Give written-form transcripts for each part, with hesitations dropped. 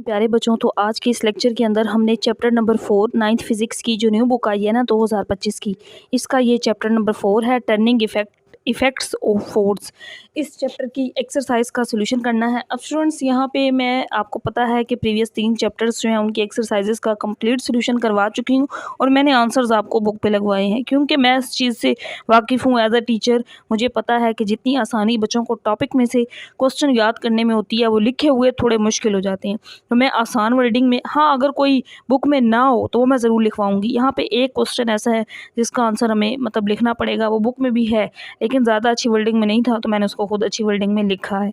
प्यारे बच्चों, तो आज के इस लेक्चर के अंदर हमने चैप्टर नंबर 4 नाइन्थ फिजिक्स की जो न्यू बुक आई है ना 2025 की, इसका ये चैप्टर नंबर 4 है टर्निंग इफेक्ट्स ऑफ फोर्स। इस चैप्टर की एक्सरसाइज का सोल्यूशन करना है। अब स्टूडेंट्स यहाँ पे मैं आपको पता है कि प्रीवियस 3 चैप्टर्स जो हैं उनकी एक्सरसाइजेस का कंप्लीट सोल्यूशन करवा चुकी हूँ और मैंने आंसर्स आपको बुक पे लगवाए हैं, क्योंकि मैं इस चीज़ से वाकिफ़ हूँ एज अ टीचर। मुझे पता है कि जितनी आसानी बच्चों को टॉपिक में से क्वेश्चन याद करने में होती है, वो लिखे हुए थोड़े मुश्किल हो जाते हैं। तो मैं आसान वर्डिंग में, हाँ अगर कोई बुक में ना हो तो वो मैं ज़रूर लिखवाऊँगी। यहाँ पे एक क्वेश्चन ऐसा है जिसका आंसर हमें मतलब लिखना पड़ेगा, वो बुक में भी है लेकिन ज़्यादा अच्छी वर्डिंग में नहीं था, तो मैंने उसको खुद अच्छी वर्डिंग में लिखा है।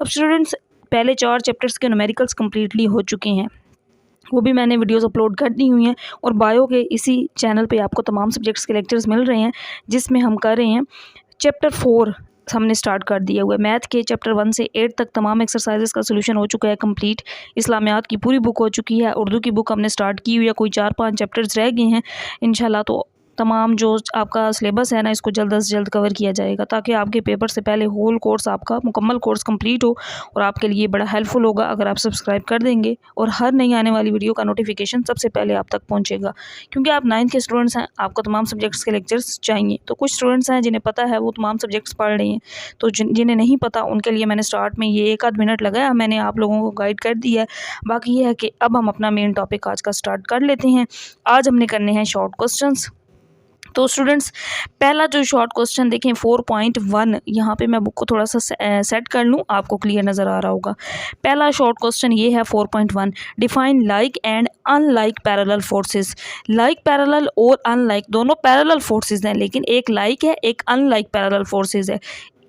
अब स्टूडेंट्स, पहले 4 चैप्टर्स के न्यूमेरिकल्स कम्प्लीटली हो चुके हैं, वो भी मैंने वीडियोस अपलोड कर दी हुई हैं और बायो के इसी चैनल पे आपको तमाम सब्जेक्ट्स के लेक्चर्स मिल रहे हैं, जिसमें हम कर रहे हैं चैप्टर 4 हमने स्टार्ट कर दिया हुआ है। मैथ के चैप्टर 1 से 8 तक तमाम एक्सरसाइजेस का सोल्यूशन हो चुका है कंप्लीट। इस्लामियात की पूरी बुक हो चुकी है, उर्दू की बुक हमने स्टार्ट की हुई है, कोई 4-5 चैप्टर्स रह गए हैं इंशाल्लाह। तो तमाम जो आपका सिलेबस है ना, इसको जल्द से जल्द कवर किया जाएगा ताकि आपके पेपर से पहले होल कोर्स, आपका मुकम्मल कोर्स कंप्लीट हो और आपके लिए बड़ा हेल्पफुल होगा अगर आप सब्सक्राइब कर देंगे और हर नई आने वाली वीडियो का नोटिफिकेशन सबसे पहले आप तक पहुंचेगा। क्योंकि आप 9th के स्टूडेंट्स हैं, आपको तमाम सब्जेक्ट्स के लेक्चर्स चाहिए। तो कुछ स्टूडेंट्स हैं जिन्हें पता है, वो तमाम सब्जेक्ट्स पढ़ रहे हैं, तो जिन्हें नहीं पता उनके लिए मैंने स्टार्ट में ये 1 आध मिनट लगाया, मैंने आप लोगों को गाइड कर दिया है। बाकी ये है कि अब हम अपना मेन टॉपिक आज का स्टार्ट कर लेते हैं। आज हमने करने हैं शॉर्ट क्वेश्चंस। तो स्टूडेंट्स, पहला जो शॉर्ट क्वेश्चन देखें 4.1, यहाँ पे मैं बुक को थोड़ा सा सेट कर लूँ, आपको क्लियर नज़र आ रहा होगा। पहला शॉर्ट क्वेश्चन ये है 4.1, define like and unlike parallel forces. Like parallel और अनलाइक दोनों पैरेलल फोर्सेस हैं, लेकिन एक लाइक है, एक अनलाइक पैरेलल फोर्सेस है।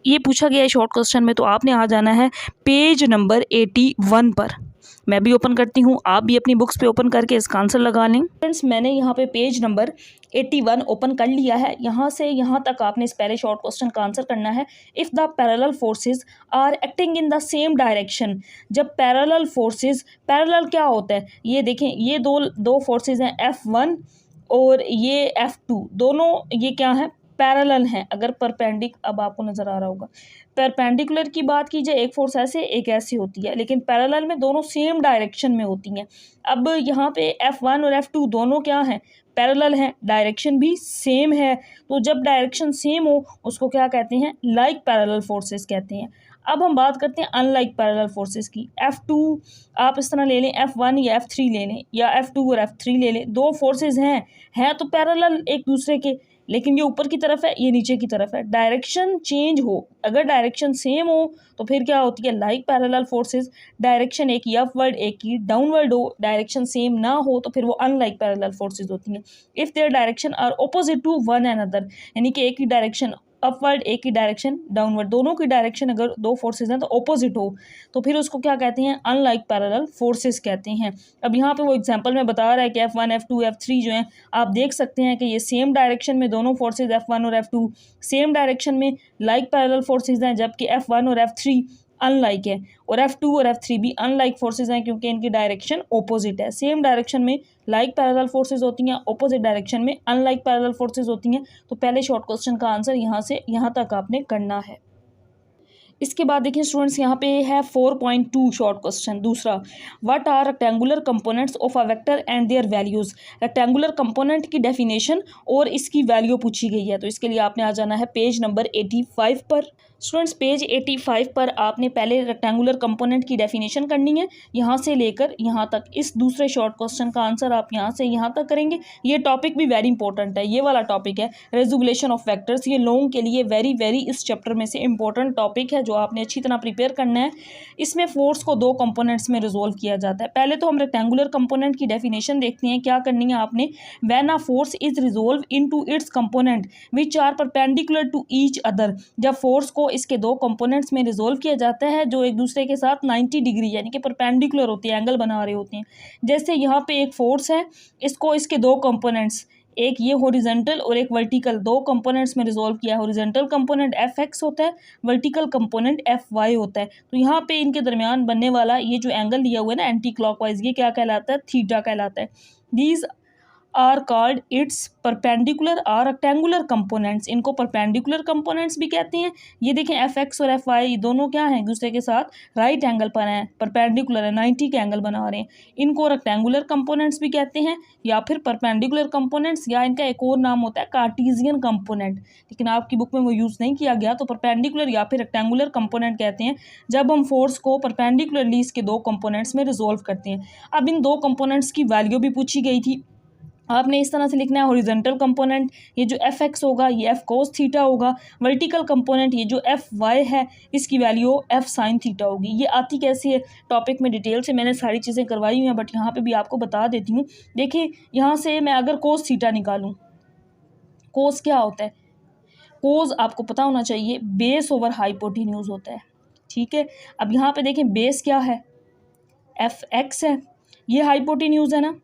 ये पूछा गया है शॉर्ट क्वेश्चन में, तो आपने आ जाना है पेज नंबर 81 पर। मैं भी ओपन करती हूँ, आप भी अपनी बुक्स पे ओपन करके इसका आंसर लगा लें। फ्रेंड्स, मैंने यहाँ पे पेज नंबर 81 ओपन कर लिया है। यहाँ से यहाँ तक आपने इस पहले शॉर्ट क्वेश्चन का आंसर करना है। If the parallel forces are acting in the same direction. जब पैरेलल फोर्सेस, पैरेलल क्या होता है, ये देखें, ये दो फोर्सेस हैं F1 और ये F2, दोनों ये क्या है, पैरेलल हैं। अगर अब आपको नज़र आ रहा होगा, परपेंडिकुलर की बात की जाए, एक फोर्स ऐसे एक ऐसी होती है, लेकिन पैरेलल में दोनों सेम डायरेक्शन में होती हैं। अब यहाँ पे F1 और F2 दोनों क्या हैं, पैरेलल हैं, डायरेक्शन भी सेम है। तो जब डायरेक्शन सेम हो उसको क्या कहते हैं, लाइक पैरेलल फोर्सेस कहते हैं। अब हम बात करते हैं अनलाइक पैरेलल फोर्सेस की। F2 आप इस तरह ले लें, F1 या F3 ले लें, या F2 और F3 ले लें। दो फोर्सेस हैं तो पैरेलल एक दूसरे के, लेकिन ये ऊपर की तरफ है, ये नीचे की तरफ है। डायरेक्शन चेंज हो, अगर डायरेक्शन सेम हो तो फिर क्या होती है, लाइक पैरेलल फोर्सेस। डायरेक्शन एक की अपवर्ड एक की डाउनवर्ड हो, डायरेक्शन सेम ना हो तो फिर वो अनलाइक पैरेलल फोर्सेस होती हैं। If their direction are opposite to one another, यानी कि एक की डायरेक्शन अपवर्ड एक की डायरेक्शन डाउनवर्ड, दोनों की डायरेक्शन अगर दो फोर्सेज हैं तो ऑपोजिट हो, तो फिर उसको क्या कहते हैं, अनलाइक पैरेलल फोर्सेस कहते हैं। अब यहाँ पे वो एग्जांपल में बता रहा है कि F1 F2 F3 जो हैं, आप देख सकते हैं कि ये सेम डायरेक्शन में दोनों फोर्सेज F1 और F2 सेम डायरेक्शन में लाइक पैरेलल फोर्सेज हैं, जबकि F1 और F3 अनलाइक है, और F2 और F3 भी अनलाइक फोर्सेज हैं क्योंकि इनकी डायरेक्शन ऑपोजिट है। सेम डायरेक्शन में लाइक पैरेलल फोर्सेज होती हैं, ऑपोजिट डायरेक्शन में अनलाइक पैरेलल फोर्सेज होती हैं। तो पहले शॉर्ट क्वेश्चन का आंसर यहाँ से यहाँ तक आपने करना है। इसके बाद देखिए स्टूडेंट्स, यहाँ पे है 4.2 शॉर्ट क्वेश्चन दूसरा, what are rectangular components of a vector and their values. Rectangular component की डेफिनेशन और इसकी वैल्यू पूछी गई है, तो इसके लिए आपने आ जाना है पेज नंबर 85 पर। स्टूडेंट्स, पेज 85 पर आपने पहले रेक्टेंगुलर कंपोनेंट की डेफिनेशन करनी है, यहाँ से लेकर यहाँ तक। इस दूसरे शॉर्ट क्वेश्चन का आंसर आप यहाँ से यहाँ तक करेंगे। ये टॉपिक भी वेरी इंपॉर्टेंट है, ये वाला टॉपिक है रेजोल्यूशन ऑफ वेक्टर्स। ये लोगों के लिए वेरी इस चैप्टर में से इंपॉर्टेंट टॉपिक है जो आपने अच्छी तरह प्रिपेयर करना है। इसमें फोर्स को दो कंपोनेंट्स में रिजोल्व किया जाता है। पहले तो हम रेक्टेंगुलर कंपोनेंट की डेफिनेशन देखते हैं, क्या करनी है आपने। When a force is resolve into its component which are perpendicular to each other. जब फोर्स को इसके दो कंपोनेंट्स में रिजोल्व किया जाता है जो एक दूसरे के साथ 90 डिग्री यानी कि परपेंडिकुलर होती है, एंगल बना रहे होते हैं। जैसे यहाँ पे एक फोर्स है, इसको इसके दो कंपोनेंट्स, एक ये हॉरिजॉन्टल और एक वर्टिकल, दो कंपोनेंट्स में रिजोल्व किया। हॉरिजॉन्टल कंपोनेंट Fx होता है, वर्टिकल कंपोनेंट Fy होता है। तो यहाँ पे इनके दरमियान बनने वाला ये जो एंगल लिया हुआ है ना एंटी क्लॉकवाइज, ये क्या कहलाता है, थीटा कहलाता है। These are called its perpendicular और रेक्टेंगुलर कंपोनेंट्स। इनको परपेंडिकुलर कंपोनेंट्स भी कहते हैं। ये देखें एफ एक्स और एफ वाई दोनों क्या हैं, एक दूसरे के साथ राइट एंगल पर हैं, परपेंडिकुलर है, 90 के एंगल बना रहे हैं। इनको रेक्टेंगुलर कंपोनेंट्स भी कहते हैं या फिर परपेंडिकुलर कंपोनेंट्स, या इनका एक और नाम होता है कार्टेशियन कंपोनेंट, लेकिन आपकी बुक में वो यूज़ नहीं किया गया। तो परपेंडिकुलर या फिर रेक्टेंगुलर कंपोनेंट कहते हैं जब हम फोर्स को परपेंडिकुलरली इसके दो कंपोनेंट्स में रिजोल्व करते हैं। अब इन दो कंपोनेंट्स की वैल्यू भी पूछी गई थी। आपने इस तरह से लिखना है, हॉरिजॉन्टल कंपोनेंट ये जो एफ एक्स होगा ये एफ कोस थीटा होगा, वर्टिकल कंपोनेंट ये जो एफ वाई है इसकी वैल्यू एफ साइन थीटा होगी। ये आती कैसे है टॉपिक में डिटेल से मैंने सारी चीज़ें करवाई हुई हैं, बट यहाँ पे भी आपको बता देती हूँ। देखिए यहाँ से मैं अगर कोस थीटा निकालूँ, कोस क्या होता है, कोस आपको पता होना चाहिए बेस ओवर हाइपोटेन्यूज होता है, ठीक है। अब यहाँ पे देखें बेस क्या है, एफ एक्स है, ये हाइपोटेन्यूज है ना,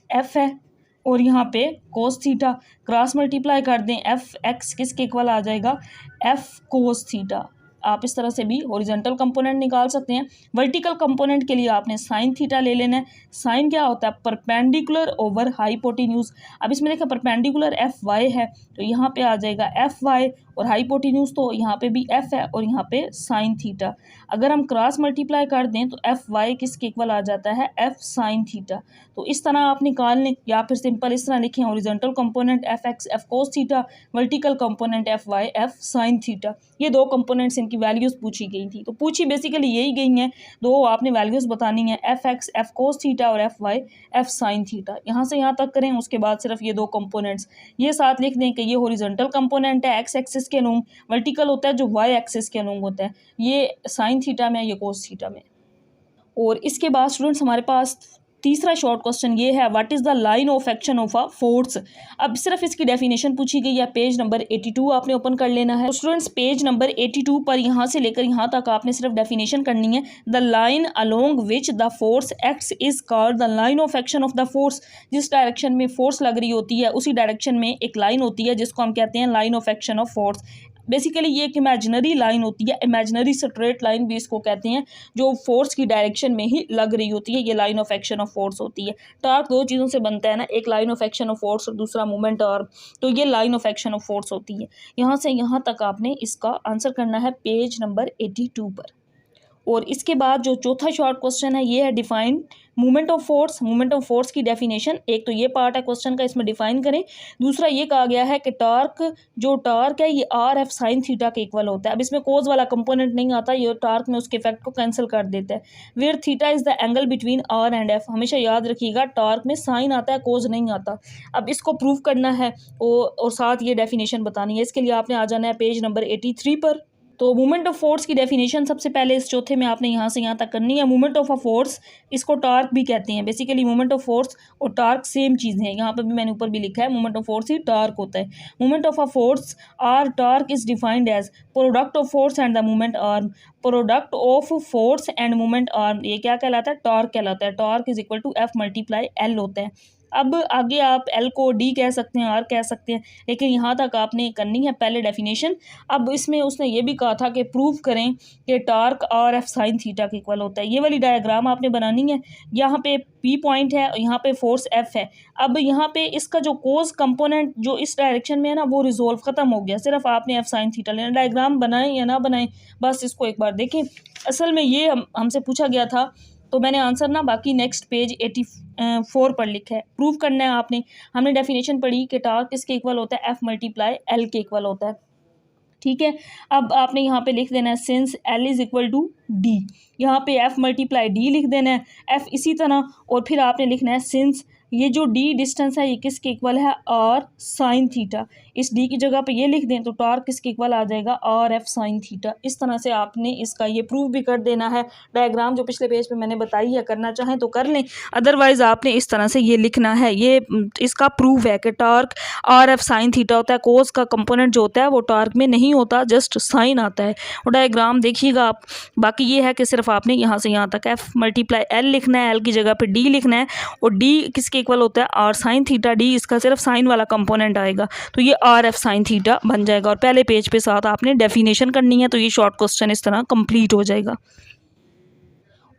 एफ है, और यहाँ पे कोस थीटा, क्रॉस मल्टीप्लाई कर दें, एफ एक्स किसके इक्वल आ जाएगा, एफ कोस थीटा। आप इस तरह से भी हॉरिजॉन्टल कंपोनेंट निकाल सकते हैं। वर्टिकल कंपोनेंट के लिए आपने साइन थीटा ले लेना है। साइन क्या होता है, परपेंडिकुलर ओवर हाइपोटेन्यूज। अब इसमें देखा परपेंडिकुलर एफ वाई है तो यहाँ पे आ जाएगा एफ वाई, और हाइपोटेन्यूज तो यहाँ पे भी एफ है और यहाँ पे साइन थीटा। अगर हम क्रॉस मल्टीप्लाई कर दें तो एफ वाई किसके इक्वल आ जाता है, एफ साइन थीटा। तो इस तरह आप निकाल लें, या फिर सिंपल इस तरह लिखें, horizontal component F x F cos theta, vertical component F y F sine theta. ये दो कंपोनेंट्स इनकी वैल्यूज़ पूछी गई थी। तो पूछी बेसिकली यही गई हैं, दो आपने वैल्यूज़ बतानी है, F x F cos theta और F y F sine theta. यहाँ से यहाँ तक करें, उसके बाद सिर्फ ये दो कंपोनेंट्स ये साथ लिख दें कि ये हॉरिजॉन्टल कंपोनेंट है एक्स एक्सिस के अनुरूप, वर्टिकल होता है जो वाई एक्सिस के अनुरूप होता है, ये साइन थीटा में, ये कोस थीटा में। और इसके बाद स्टूडेंट्स हमारे पास तीसरा शॉर्ट क्वेश्चन ये है, what is the line of action of a force. अब सिर्फ इसकी डेफिनेशन पूछी गई है। पेज नंबर 82 आपने ओपन कर लेना है। तो स्टूडेंट्स पेज नंबर 82 पर यहाँ से लेकर यहाँ तक आपने सिर्फ डेफिनेशन करनी है। The line along which the force acts is called the line of action of the force. जिस डायरेक्शन में फोर्स लग रही होती है उसी डायरेक्शन में एक लाइन होती है जिसको हम कहते हैं line of action of force. Basically ये एक इमेजिनरी लाइन होती है, इमेजिनरी स्ट्रेट लाइन भी इसको कहते हैं, जो फोर्स की डायरेक्शन में ही लग रही होती है, ये line of action of force होती है। टॉर्क दो चीज़ों से बनता है ना, एक line of action of force और दूसरा मोमेंट आर्म, तो ये line of action of force होती है। यहाँ से यहाँ तक आपने इसका आंसर करना है पेज नंबर 82 पर। और इसके बाद जो चौथा शॉर्ट क्वेश्चन है ये है define movement of force. Movement of force की डेफिनेशन, एक तो ये पार्ट है क्वेश्चन का, इसमें डिफाइन करें। दूसरा ये कहा गया है कि टॉर्क, जो टॉर्क है ये आर एफ साइन थीटा के इक्वल होता है। अब इसमें कोज वाला कंपोनेंट नहीं आता, ये टॉर्क में उसके इफेक्ट को कैंसिल कर देता है। Where theta is the angle between r and F. हमेशा याद रखिएगा टॉर्क में साइन आता है, कोज नहीं आता। अब इसको प्रूव करना है और साथ ये डेफिनेशन बतानी है। इसके लिए आपने आ जाना है पेज नंबर 83 पर। तो मूवमेंट ऑफ फोर्स की डेफिनेशन सबसे पहले इस चौथे में आपने यहाँ से यहाँ तक करनी है। मूवमेंट ऑफ अ फोर्स, इसको टॉर्क भी कहते हैं। बेसिकली मूवमेंट ऑफ फोर्स और टॉर्क सेम चीज़ें हैं। यहाँ पर भी मैंने ऊपर भी लिखा है, मूवमेंट ऑफ फोर्स ही टॉर्क होता है। Movement of a force or torque is defined as product of force and the movement arm. Product of force and movement arm ये क्या कहलाता है, टॉर्क कहलाता है। Torque is equal to F multiply L होता है। अब आगे आप एल को डी कह सकते हैं, आर कह सकते हैं, लेकिन यहाँ तक आपने करनी है पहले डेफिनेशन। अब इसमें उसने ये भी कहा था कि प्रूव करें कि torque R F sine theta के इक्वल होता है। ये वाली डायग्राम आपने बनानी है। यहाँ पे पी पॉइंट है और यहाँ पे फोर्स एफ है। अब यहाँ पे इसका जो कोज कंपोनेंट जो इस डायरेक्शन में है ना वो रिजोल्व खत्म हो गया। सिर्फ आपने एफ साइन थीटा लेना। डायग्राम बनाएं या ना बनाएं, बस इसको एक बार देखें। असल में ये हमसे पूछा गया था तो मैंने आंसर ना बाकी नेक्स्ट पेज 84 पर लिखा है। प्रूव करना है आपने। हमने डेफिनेशन पढ़ी कि टॉर्क किसके इक्वल होता है, एफ मल्टीप्लाई एल के इक्वल होता है, ठीक है। अब आपने यहाँ पे लिख देना है since L is equal to d, यहाँ पे एफ मल्टीप्लाई डी लिख देना है, एफ इसी तरह, और फिर आपने लिखना है सिंस ये जो डी डिस्टेंस है ये किसके इक्वल है, आर साइन थीटा। इस डी की जगह पे ये लिख दें तो टॉर्क किसके इक्वल आ जाएगा, आर एफ साइन थीटा। इस तरह से आपने इसका ये प्रूव भी कर देना है। डायग्राम जो पिछले पेज पे मैंने बताई है, करना चाहें तो कर लें, अदरवाइज आपने इस तरह से ये लिखना है। ये इसका प्रूव है कि torque R F sine theta होता है। कोस का कंपोनेंट जो होता है वो टॉर्क में नहीं होता, जस्ट साइन आता है। और डायग्राम देखिएगा आप। बाकी ये है कि सिर्फ आपने यहाँ से यहाँ तक एफ मल्टीप्लाई एल लिखना है, एल की जगह पे डी लिखना है, और डी किसके इक्वल होता है, आर साइन थीटा। डी इसका सिर्फ साइन वाला कंपोनेंट आएगा तो ये आर एफ साइन थीटा बन जाएगा। और पहले पेज पे साथ आपने डेफिनेशन करनी है। तो ये शॉर्ट क्वेश्चन इस तरह कंप्लीट हो जाएगा।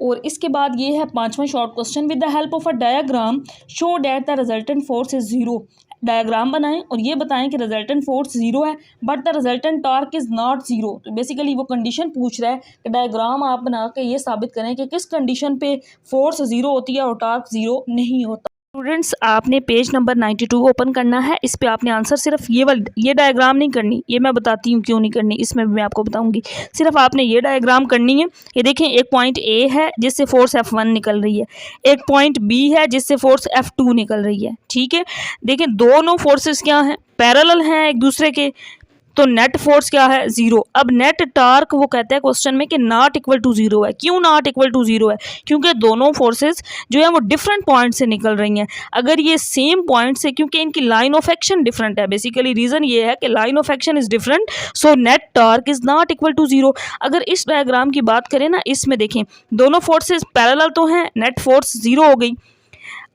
और इसके बाद ये है पांचवा short question, with the help of a diagram show that the resultant force is zero. Diagram बनाएं और ये बताएं कि रिजल्टेंट फोर्स जीरो है but the resultant torque is not zero. तो बेसिकली वो कंडीशन पूछ रहा है कि डायग्राम आप बना के ये साबित करें कि किस कंडीशन पे फोर्स जीरो होती है और टॉर्क जीरो नहीं होता। स्टूडेंट्स आपने पेज नंबर 92 ओपन करना है। इस पे आपने आंसर सिर्फ ये डायग्राम नहीं करनी, ये मैं बताती हूँ क्यों नहीं करनी, इसमें भी मैं आपको बताऊंगी। सिर्फ आपने ये डायग्राम करनी है। ये देखें, एक पॉइंट ए है जिससे फोर्स F1 निकल रही है, एक पॉइंट बी है जिससे फोर्स F2 निकल रही है। ठीक है, देखें दोनों फोर्सेस क्या हैं, पैरेलल हैं एक दूसरे के, तो नेट फोर्स क्या है, जीरो। अब नेट टार्क वो कहता है क्वेश्चन में कि नॉट इक्वल टू जीरो है। क्यों नॉट इक्वल टू जीरो है? क्योंकि दोनों फोर्सेस जो है वो डिफरेंट पॉइंट से निकल रही हैं। अगर ये सेम पॉइंट से, क्योंकि इनकी लाइन ऑफ एक्शन डिफरेंट है, बेसिकली रीजन ये है कि line of action is different, so net torque is not equal to zero. अगर इस डायग्राम की बात करें ना, इसमें देखें दोनों फोर्सेस पैरेलल तो हैं, नेट फोर्स जीरो हो गई।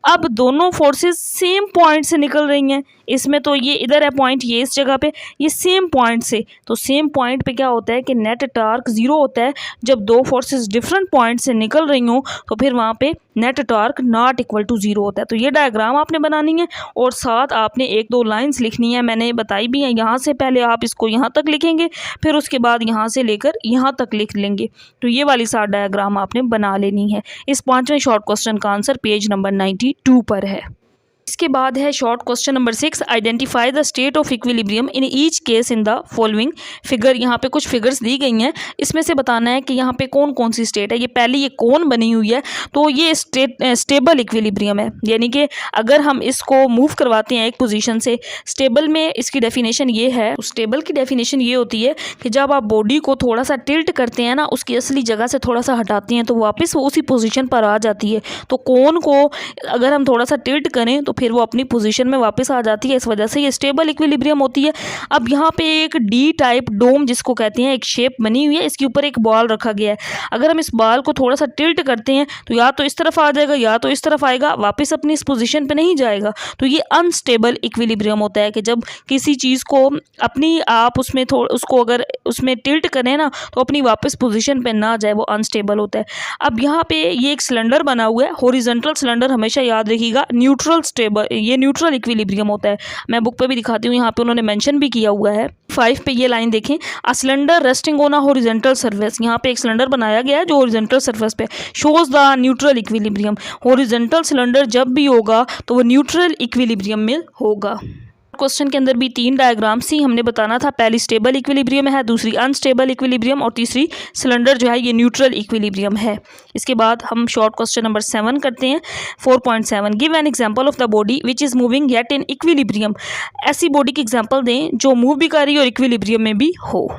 अब दोनों फोर्सेस सेम पॉइंट से निकल रही हैं। इसमें तो ये इधर है पॉइंट, ये इस जगह पे, ये सेम पॉइंट से, तो सेम पॉइंट पे क्या होता है कि नेट टार्क जीरो होता है। जब दो फोर्सेस डिफरेंट पॉइंट से निकल रही हों तो फिर वहाँ पे net torque not equal to zero होता है। तो ये डायग्राम आपने बनानी है और साथ आपने एक दो लाइंस लिखनी है, मैंने बताई भी है। यहाँ से पहले आप इसको यहाँ तक लिखेंगे, फिर उसके बाद यहाँ से लेकर यहाँ तक लिख लेंगे। तो ये वाली साथ डायग्राम आपने बना लेनी है। इस पांचवें शॉर्ट क्वेश्चन का आंसर पेज नंबर 92 पर है। इसके बाद है short question number 6, identify the state of equilibrium in each case in the following figure. यहाँ पे कुछ फिगर्स दी गई हैं, इसमें से बताना है कि यहाँ पे कौन कौन सी स्टेट है। ये पहली ये कौन बनी हुई है, तो ये स्टेबल इक्विलिब्रियम है, यानी कि अगर हम इसको मूव करवाते हैं एक पोजीशन से, स्टेबल में इसकी डेफिनेशन ये है, स्टेबल की डेफिनेशन ये होती है कि जब आप बॉडी को थोड़ा सा टिल्ट करते हैं ना, उसकी असली जगह से थोड़ा सा हटाते हैं, तो वापस वो उसी पोजीशन पर आ जाती है। तो कौन को अगर हम थोड़ा सा टिल्ट करें तो फिर वो अपनी पोजीशन में वापस आ जाती है, इस वजह से ये स्टेबल इक्विलिब्रियम होती है। अब यहाँ पे एक डी टाइप डोम जिसको कहते हैं, एक शेप बनी हुई है, इसके ऊपर एक बॉल रखा गया है। अगर हम इस बॉल को थोड़ा सा टिल्ट करते हैं तो या तो इस तरफ आ जाएगा या तो इस तरफ आएगा, वापस अपनी इस पोजीशन पे नहीं जाएगा। तो ये अनस्टेबल इक्विलिब्रियम होता है कि जब किसी चीज़ को अपनी आप उसमें उसको अगर उसमें टिल्ट करें ना तो अपनी वापस पोजीशन पे ना जाए, वो अनस्टेबल होता है। अब यहाँ पे ये एक सिलेंडर बना हुआ है, हॉरिजॉन्टल सिलेंडर, हमेशा याद रखिएगा, न्यूट्रल स्टेबल, ये न्यूट्रल इक्विलिब्रियम होता है। मैं बुक पे भी दिखाती हूँ, यहाँ पे उन्होंने मेंशन भी किया हुआ है। 5 पे ये लाइन देखें, a cylinder resting on a horizontal surface. यहाँ पे एक सिलेंडर बनाया गया है जो हॉरिजॉन्टल सरफेस पे shows the neutral equilibrium. Horizontal cylinder जब भी होगा तो वो न्यूट्रल इक्विलिब्रियम में होगा। क्वेश्चन के अंदर भी 3 डायग्राम्स थी, हमने बताना था पहली स्टेबल इक्विलिब्रियम है, दूसरी अनस्टेबल इक्विलिब्रियम और तीसरी सिलेंडर जो है ये न्यूट्रल इक्विलिब्रियम है। इसके बाद हम शॉर्ट क्वेश्चन नंबर 7 करते हैं। 4.7, give an example of the body which is moving yet in equilibrium. ऐसी बॉडी की एग्जांपल दें जो मूव भी कर रही है और इक्विलिब्रियम में भी हो।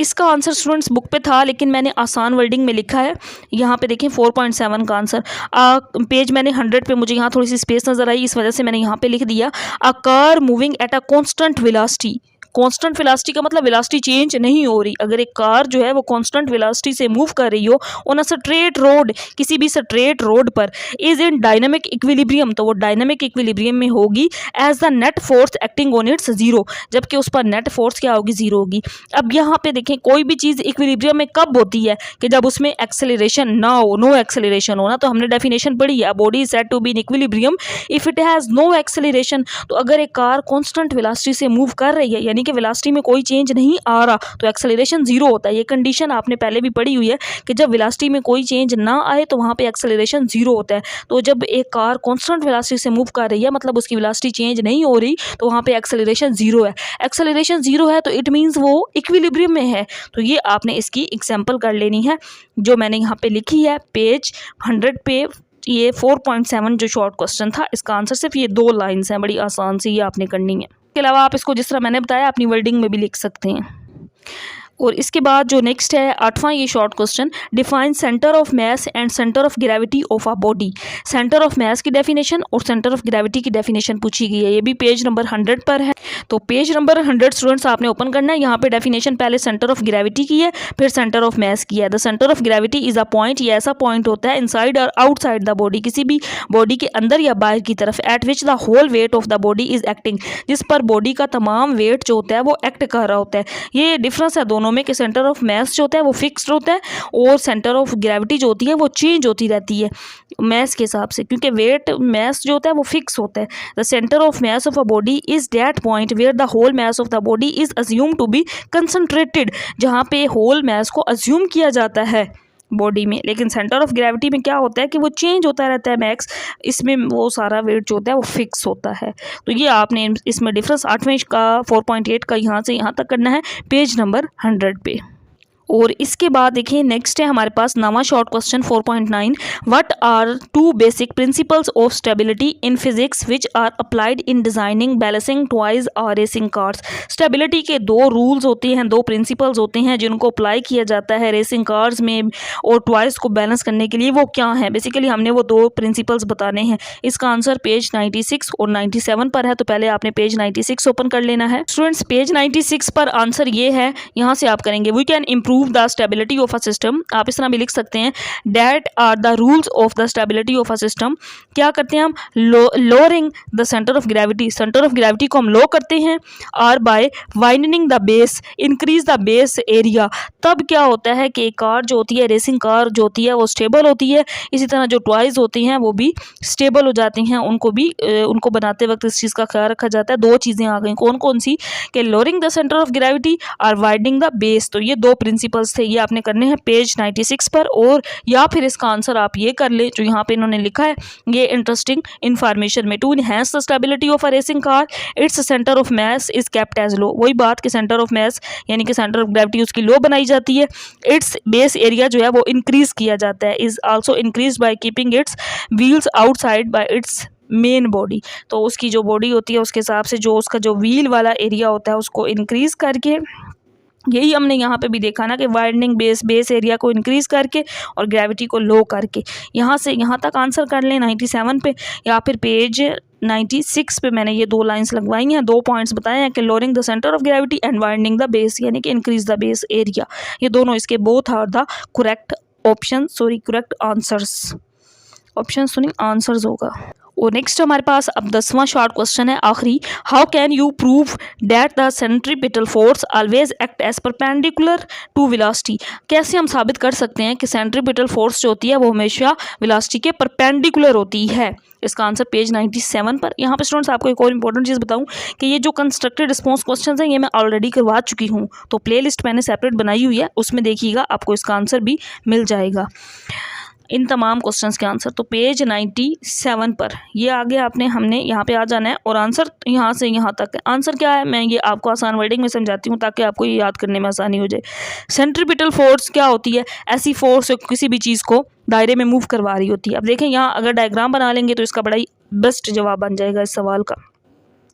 इसका आंसर स्टूडेंट्स बुक पे था, लेकिन मैंने आसान वर्डिंग में लिखा है। यहाँ पे देखें 4.7 का आंसर, पेज मैंने 100 पे, मुझे यहाँ थोड़ी सी स्पेस नज़र आई, इस वजह से मैंने यहाँ पे लिख दिया, a car moving at a constant velocity. Constant velocity का मतलब वेलोसिटी चेंज नहीं हो रही। अगर एक कार जो है वो कांस्टेंट वेलोसिटी से मूव कर रही हो ऑन अ स्ट्रेट रोड, किसी भी स्ट्रेट रोड पर, इज इन डायनामिक इक्विलिब्रियम, तो वो डायनामिक इक्विलिब्रियम में होगी as the net force acting on it's zero, जबकि उस पर नेट फोर्स क्या होगी, जीरो होगी। अब यहाँ पे देखें कोई भी चीज़ इक्विलिब्रियम में कब होती है कि जब उसमें एक्सेलरेशन ना हो, नो एक्सेलरेशन हो ना। तो हमने डेफिनेशन पढ़ी है, body is said to be in equilibrium if it has no acceleration. तो अगर एक कार कांस्टेंट वेलोसिटी से मूव कर रही है, यानी कि वेलोसिटी में कोई चेंज नहीं आ रहा, तो एक्सेलरेशन जीरो होता है। ये कंडीशन आपने पहले भी पढ़ी हुई है कि जब वेलोसिटी में कोई चेंज ना आए तो वहाँ पे एक्सेलरेशन जीरो होता है। तो जब एक कार कांस्टेंट वेलोसिटी से मूव कर रही है, मतलब उसकी वेलोसिटी चेंज नहीं हो रही, तो वहाँ पे एक्सेलरेशन जीरो है। एक्सेलरेशन जीरो है तो इट मीन्स वो इक्विलिब्रियम में है। तो ये आपने इसकी एग्जाम्पल कर लेनी है जो मैंने यहाँ पे लिखी है पेज 100 पे। ये 4.7 जो शॉर्ट क्वेश्चन था, इसका आंसर सिर्फ ये 2 लाइन्स हैं, बड़ी आसान सी ये आपने करनी है। इसके अलावा आप इसको जिस तरह मैंने बताया अपनी वर्डिंग में भी लिख सकते हैं। और इसके बाद जो नेक्स्ट है 8वां ये short question, define centre of mass and centre of gravity of a body. Centre of मास की डेफिनेशन और सेंटर ऑफ ग्रेविटी की डेफिनेशन पूछी गई है। ये भी पेज नंबर 100 पर है। तो पेज नंबर 100 स्टूडेंट्स आपने ओपन करना है। यहाँ पे डेफिनेशन पहले सेंटर ऑफ ग्रेविटी की है, फिर सेंटर ऑफ मास की है। The centre of gravity is a point, ये ऐसा पॉइंट होता है इनसाइड और आउटसाइड द बॉडी, किसी भी बॉडी के अंदर या बाहर की तरफ, at which the whole weight of the body is acting, जिस पर बॉडी का तमाम वेट जो होता है वो एक्ट कर रहा होता है। ये डिफरेंस है दोनों दोनों में कि सेंटर ऑफ मास जो होता है वो फिक्स्ड होता है और सेंटर ऑफ ग्रेविटी जो होती है वो चेंज होती रहती है मास के हिसाब से, क्योंकि वेट मास जो होता है वो फिक्स होता है। The centre of mass of a body is that point where the whole mass of the body is assume to be concentrated, जहाँ पे होल मास को अज्यूम किया जाता है बॉडी में। लेकिन सेंटर ऑफ ग्रेविटी में क्या होता है कि वो चेंज होता रहता है मैक्स, इसमें वो सारा वेट जो होता है वो फिक्स होता है। तो ये आपने इसमें डिफरेंस 8वें का 4.8 का यहाँ से यहाँ तक करना है पेज नंबर 100 पे। और इसके बाद देखिए नेक्स्ट है हमारे पास नवा short question 4.9, what are two basic principles of stability in physics which are applied in designing balancing toys और रेसिंग कार्स। स्टेबिलिटी के दो रूल्स होते हैं, दो प्रिंसिपल्स होते हैं जिनको अप्लाई किया जाता है रेसिंग कार्स में और टॉयज को बैलेंस करने के लिए, वो क्या है? बेसिकली हमने वो दो प्रिंसिपल्स बताने हैं। इसका आंसर पेज 96 और 97 पर है, तो पहले आपने पेज 96 ओपन कर लेना है। स्टूडेंट्स पेज 96 पर आंसर ये है, यहाँ से आप करेंगे we can improve the stability of a system. आप इस तरह भी लिख सकते हैं that are the rules of the stability of a system. क्या करते हैं हम? Lowering the centre of gravity, centre of gravity को हम लो करते हैं, और by widening the base increase the base area. तब क्या होता है कि कार जो होती है, रेसिंग कार जो होती है वो स्टेबल होती है, इसी तरह जो टॉयज होती हैं वो भी स्टेबल हो जाती हैं, उनको बनाते वक्त इस चीज़ का ख्याल रखा जाता है। दो चीज़ें आ गई, कौन कौन सी? कि lowering the centre of gravity और वाइडनिंग द बेस। तो ये दो प्रिंसिपल्स थे, ये आपने करने हैं पेज 96 पर। और या फिर इसका आंसर आप ये कर ले जो यहाँ पे इन्होंने लिखा है, ये इंटरेस्टिंग इन्फॉर्मेशन में, to enhance the stability of a racing car its centre of mass is kept as low. वही बात कि सेंटर ऑफ मास यानी कि सेंटर ऑफ ग्रेविटी उसकी लो बनाई जाती है, इट्स बेस एरिया जो है वो इंक्रीज किया जाता है, is also increase by keeping it's wheels outside bye it's main body. तो उसकी जो बॉडी होती है उसके हिसाब से जो उसका जो व्हील वाला एरिया होता है उसको इंक्रीज करके, यही हमने यहाँ पे भी देखा ना कि वाइडनिंग बेस एरिया को इंक्रीज करके और ग्रेविटी को लो करके। यहाँ से यहाँ तक आंसर कर लें 97 पे या फिर पेज 96 पे मैंने ये दो लाइंस लगवाई हैं, दो पॉइंट्स बताए हैं कि lowering the centre of gravity and widening the base यानी कि इंक्रीज द बेस एरिया। ये दोनों इसके both are the correct option, sorry correct answers, option सुनिए आंसर्स होगा। और नेक्स्ट हमारे पास अब 10वां शॉर्ट क्वेश्चन है आखिरी, how can you prove that the centripetal force always act as perpendicular to velocity. कैसे हम साबित कर सकते हैं कि सेंट्रीपिटल फोर्स जो होती है वो हमेशा वेलोसिटी के परपेंडिकुलर होती है? इसका आंसर पेज 97 पर। यहाँ पे स्टूडेंट्स आपको एक और इंपॉर्टेंट चीज़ बताऊँ कि ये जो कंस्ट्रक्टेड रिस्पॉन्स क्वेश्चन हैं ये मैं ऑलरेडी करवा चुकी हूँ, तो प्लेलिस्ट मैंने सेपरेट बनाई हुई है, उसमें देखिएगा आपको इसका आंसर भी मिल जाएगा, इन तमाम क्वेश्चंस के आंसर। तो पेज 97 पर ये आगे हमने यहाँ पे आ जाना है और आंसर यहाँ से यहाँ तक है। आंसर क्या है मैं ये आपको आसान वर्डिंग में समझाती हूँ ताकि आपको ये याद करने में आसानी हो जाए। सेंट्रीपिटल फोर्स क्या होती है? ऐसी फोर्स जो किसी भी चीज़ को दायरे में मूव करवा रही होती है। अब देखें यहाँ अगर डायग्राम बना लेंगे तो इसका बड़ा ही बेस्ट जवाब बन जाएगा इस सवाल का,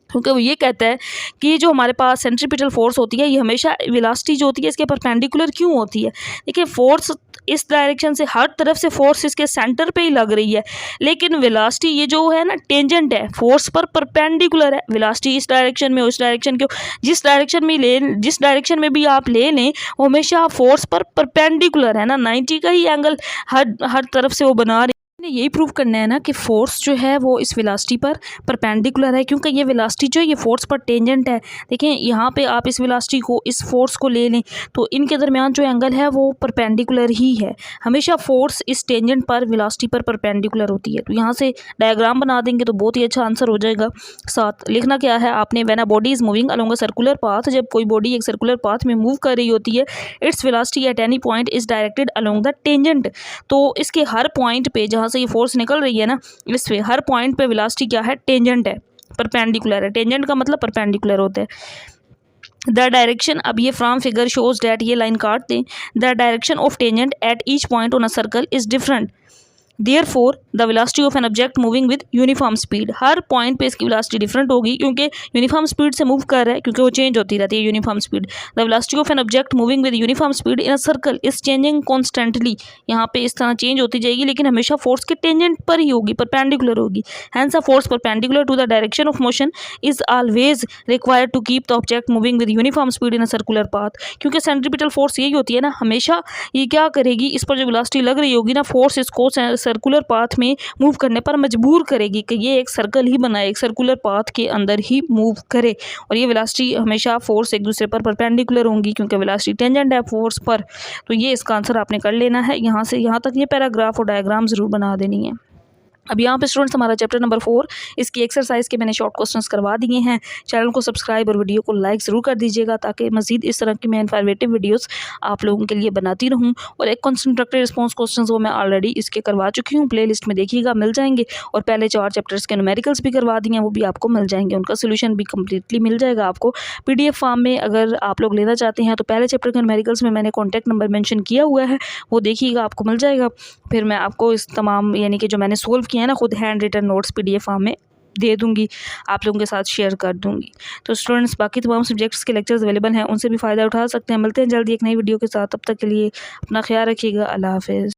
क्योंकि वो ये कहता है कि जो हमारे पास सेंट्रीपिटल फोर्स होती है ये हमेशा वेलोसिटी जो होती है इसके परपेंडिकुलर क्यों होती है? देखिए फोर्स इस डायरेक्शन से, हर तरफ से फोर्स इसके सेंटर पे ही लग रही है, लेकिन वेलोसिटी ये जो है ना टेंजेंट है, फोर्स पर परपेंडिकुलर है। वेलोसिटी इस डायरेक्शन में उस डायरेक्शन के जिस डायरेक्शन में भी आप ले लें वो हमेशा फोर्स पर परपेंडिकुलर है ना, 90 का ही एंगल हर तरफ से वो बना रही। यही प्रूव करना है ना कि फोर्स जो है वो इस वेलोसिटी पर परपेंडिकुलर है, क्योंकि ये वेलोसिटी जो है ये फोर्स पर टेंजेंट है। देखें यहाँ पे आप इस वेलोसिटी को इस फोर्स को ले लें तो इनके दरमियान जो एंगल है वो परपेंडिकुलर ही है। हमेशा फोर्स इस टेंजेंट पर वेलोसिटी पर परपेंडिकुलर होती है। तो यहाँ से डायग्राम बना देंगे तो बहुत ही अच्छा आंसर हो जाएगा। साथ लिखना क्या है आपने, when a body is moving along a circular path, जब कोई बॉडी एक सर्कुलर पाथ में मूव कर रही होती है, its velocity at any point is directed along the tangent. तो इसके हर पॉइंट पे जहाँ ये फोर्स निकल रही है ना, इस पे हर पॉइंट पे वेलोसिटी क्या है? टेंजेंट है, परपेंडिकुलर है। टेंजेंट का मतलब परपेंडिकुलर होता है। द डायरेक्शन, अब ये फ्रॉम फिगर शोज डैट, ये लाइन काट दें, the direction of tangent at each point on a circle is different, therefore the velocity of an object moving with uniform speed. Her point पे इसकी velocity different होगी क्योंकि uniform speed से move कर रहा है, क्योंकि वो चेंज होती रहती है uniform speed. The velocity of an object moving with uniform speed in a circle is changing constantly. यहाँ पे इस तरह चेंज होती जाएगी लेकिन हमेशा फोर्स के टेंजेंट पर ही होगी, परपेंडिकुलर होगी। Hence a force perpendicular to the direction of motion is always required to keep the object moving with uniform speed in a circular path. क्योंकि सेंट्रीपिटल फोर्स यही होती है ना, हमेशा ये क्या करेगी, इस पर जो वेलोसिटी लग रही होगी ना, फोर्स इसको सर्कुलर पाथ में मूव करने पर मजबूर करेगी कि ये एक सर्कल ही बनाए, एक सर्कुलर पाथ के अंदर ही मूव करे। और ये वेलोसिटी हमेशा फोर्स एक दूसरे पर परपेंडिकुलर होंगी क्योंकि वेलोसिटी टेंजेंट है फोर्स पर। तो ये इसका आंसर आपने कर लेना है। यहाँ से यहाँ तक ये पैराग्राफ और डायग्राम ज़रूर बना देनी है। अब यहाँ पे स्टूडेंट्स हमारा चैप्टर नंबर 4 इसकी एक्सरसाइज के मैंने शॉर्ट क्वेश्चंस करवा दिए हैं। चैनल को सब्सक्राइब और वीडियो को लाइक ज़रूर कर दीजिएगा ताकि मज़ीद इस तरह की मैं इन्फॉर्मेटिव वीडियोस आप लोगों के लिए बनाती रहूँ। और एक कंस्ट्रक्टिव रिस्पॉन्स क्वेश्चंस वो मैं ऑलरेडी इसके करवा चुकी हूँ, प्लेलिस्ट में देखिएगा मिल जाएंगे। और पहले 4 चैप्टर्स के न्यूमेरिकल्स भी करवा दिए हैं, वो भी आपको मिल जाएंगे, उनका सोल्यूशन भी कम्प्लीटली मिल जाएगा आपको PDF फॉर्म में। अगर आप लोग लेना चाहते हैं तो पहले चैप्टर के न्यूमेरिकल्स में मैंने कॉन्टैक्ट नंबर मैंशन किया हुआ है, वो देखिएगा आपको मिल जाएगा। फिर मैं आपको इस तमाम यानी कि जो मैंने सोल्व किया है ना खुद handwritten notes PDF form में दे दूंगी, आप लोगों के साथ शेयर कर दूंगी। तो स्टूडेंट्स बाकी तमाम सब्जेक्ट्स के लेक्चर्स अवेलेबल हैं, उनसे भी फ़ायदा उठा सकते हैं। मिलते हैं जल्दी एक नई वीडियो के साथ, तब तक के लिए अपना ख्याल रखिएगा। अल्लाह हाफिज़।